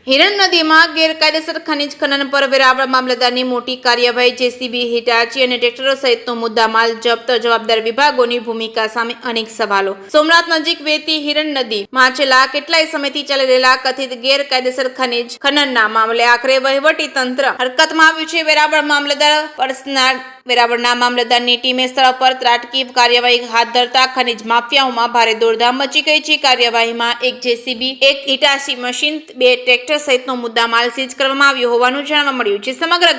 હિરણ નદીમાં ગેરકાયદેસર ખનિજ ખનન પર વેરાવળ મામલતદારની મોટી કાર્યવાહી, જેસીબી, હિટાચી અને ટ્રેક્ટરો સહિતનો મુદ્દામાલ જપ્ત. જવાબદાર વિભાગોની ભૂમિકા સામે અનેક સવાલો. સોમનાથ નજીક વહેતી હિરણ નદીમાં છેલ્લા કેટલાય સમયથી ચાલી રહેલા કથિત ગેરકાયદેસર ખનિજ ખનનના મામલે આખરે વહીવટી તંત્ર હરકતમાં આવ્યું છે. વેરાવળના મામલતદારની ટીમે સ્થળ પર ત્રાટકી કાર્યવાહી હાથ ધરતા ખનિજ માફિયાઓમાં ભારે દોડધામ મચી ગઈ છે. કાર્યવાહીમાં એક જેસીબી, એક હિટાચી મશીન, 2 ટ્રેક્ટર સહિતનો મુદ્દામાલ સીઝ કરવામાં આવ્યો હોવાનું જાણવા મળ્યું છે. સમગ્ર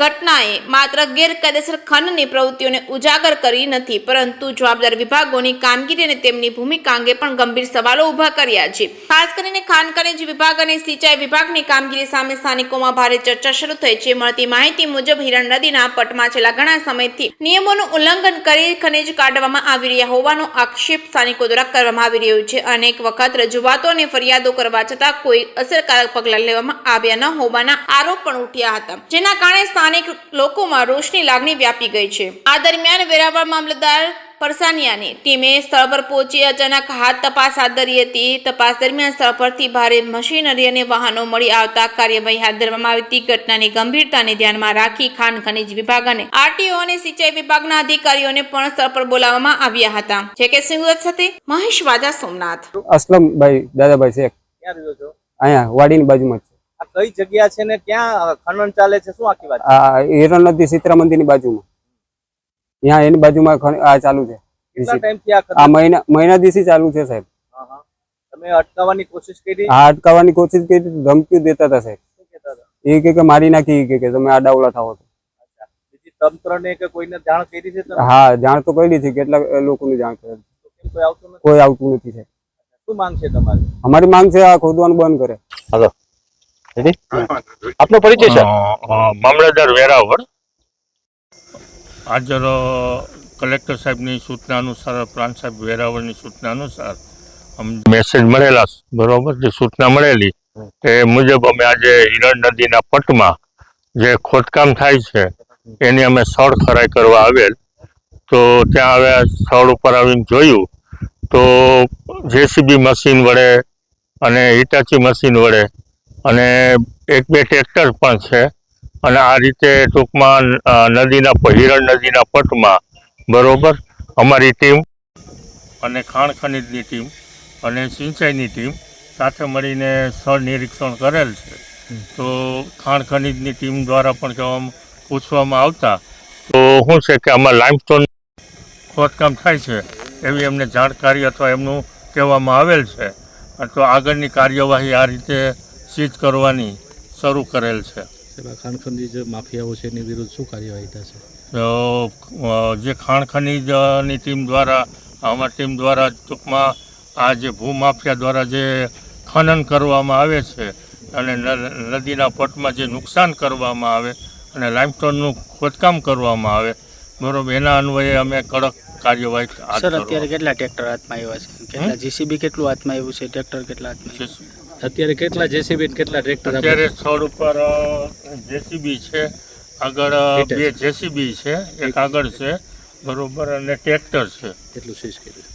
ઘટનાએ માત્ર ગેરકાયદેસર ખનનની પ્રવૃત્તિઓને ઉજાગર કરી નથી, પરંતુ જવાબદાર વિભાગોની કામગીરી અને તેમની ભૂમિકા અંગે પણ ગંભીર સવાલો ઉભા કર્યા છે. ખાસ કરીને ખાણ ખનિજ વિભાગ અને સિંચાઈ વિભાગની કામગીરી સામે સ્થાનિકોમાં ભારે ચર્ચા શરૂ થઈ છે. મળતી માહિતી મુજબ હિરણ નદીના પટમાં છેલ્લા ઘણા સમયથી નિયમોનું ઉલ્લંઘન કરી ખનિજ કાઢવામાં આવી રહ્યા હોવાનો આક્ષેપ સ્થાનિકો દ્વારા કરવામાં આવી રહ્યો છે. અનેક વખત રજૂઆતો અને ફરિયાદો કરવા છતાં કોઈ અસરકારક પગલાં લેવામાં આવ્યા ન હોવાના આરોપ પણ ઉઠ્યા હતા, જેના કારણે સ્થાનિક લોકોમાં રોષની લાગણી વ્યાપી ગઈ છે. આ દરમિયાન વેરાવળ મામલતદાર પરસાનિયાની ટીમે સ્થળ પર પહોંચી અચાનક તપાસ હાથ ધરી હતી. તપાસ દરમિયાન સ્થળ પરથી ભારે મશીનરી અને વાહનો મળી આવતા કાર્યવાહી હાથ ધરવામાં આવી હતી. ઘટનાની ગંભીરતાને ધ્યાનમાં રાખી ખાણ ખનિજ વિભાગ અને આરટીઓ અને સિંચાઈ વિભાગના અધિકારીઓને પણ સ્થળ પર બોલાવવામાં આવ્યા હતા. જે કે સુરત સાથે મહેશ વાજા, સોમનાથ. અસલમભાઈ દાદાભાઈ શેખ. ક્યાં રહ્યો છો? અહીંયા વાડીની બાજુમાં છે. આ કઈ જગ્યા છે ને ક્યાં ખનન ચાલે છે, શું આખી વાત? આ હિરણ નદી સીતરા મંદિરની બાજુમાં, ત્યાં એની બાજુમાં આ ચાલુ છે. કેટલા ટાઈમથી આ મહિના દિવસથી ચાલુ છે સાહેબ. તમે અટકાવવાની કોશિશ કરી? હા, અટકાવવાની કોશિશ કરી, ધમકી દેતા હતા સાહેબ. શું કહેતા હતા? એ કે મારી નાખી, કે તમે આડાવડા થાવ તો. બીજી તંત્રને કે કોઈને જાણ કરી છે તમે? હા, જાણ તો કરી છે, કેટલા લોકોની જાણ કરી. કોઈ આવતું નથી? કોઈ આવતું નથી સાહેબ. શું માંગ છે તમારી? અમારી માંગ છે આ ખોદવાનું બંધ કરે. હાલો, આપનો પરિચય છે? મામલતદાર વેરાવળ. હાજર કલેક્ટર સાહેબની સૂચના અનુસાર, પ્રાંત સાહેબ વેરાવળની સૂચના અનુસાર મેસેજ મળેલા, બરોબર, જે સૂચના મળેલી એ મુજબ અમે આજે હિરણ નદીના પટમાં જે ખોદકામ થાય છે એની અમે સ્થળ ખરાઈ કરવા આવેલ. તો ત્યાં હવે સ્થળ ઉપર આવીને જોયું તો જેસીબી મશીન વડે અને હિટાચી મશીન વડે અને 1-2 ટ્રેક્ટર પણ છે. અને આ રીતે ટૂંકમાં હિરણ નદીના પટમાં, બરોબર, અમારી ટીમ અને ખાણ ખનિજની ટીમ અને સિંચાઈની ટીમ સાથે મળીને સ્થળ નિરીક્ષણ કરેલ છે. તો ખાણ ખનિજની ટીમ દ્વારા પણ પૂછવામાં આવતા તો શું છે કે આમાં લાઇમસ્ટોન ખોદકામ થાય છે એવી એમને જાણકારી અથવા એમનું કહેવામાં આવેલ છે. તો આગળની કાર્યવાહી આ રીતે સીઝ કરવાની શરૂ કરેલ છે. ખાણ ખનીજ માફિયાઓ છે એની વિરુદ્ધ શું કાર્યવાહી થશે? જે ખાણ ખનીજની ટીમ દ્વારા, અમારી ટીમ દ્વારા ટૂંકમાં આ જે ભૂમાફિયા દ્વારા જે ખનન કરવામાં આવે છે અને નદીના પટમાં જે નુકસાન કરવામાં આવે અને લાઇમસ્ટોનનું ખોદકામ કરવામાં આવે, બરોબર, એના અન્વયે અમે કડક કાર્યવાહી હાથ ધરવા. અત્યારે કેટલા ટ્રેક્ટર હાથમાં આવ્યા છે? કેટલા જેસીબી કેટલું હાથમાં આવ્યું છે? ટ્રેક્ટર કેટલા હાથમાં આવ્યું? અત્યારે કેટલા જેસીબી કેટલા ટ્રેક્ટર? અત્યારે સ્થળ ઉપર જેસીબી છે, આગળ 2 જેસીબી છે, એક આગળ છે, બરોબર, અને ટ્રેક્ટર છે. કેટલું સીઝ કર્યું?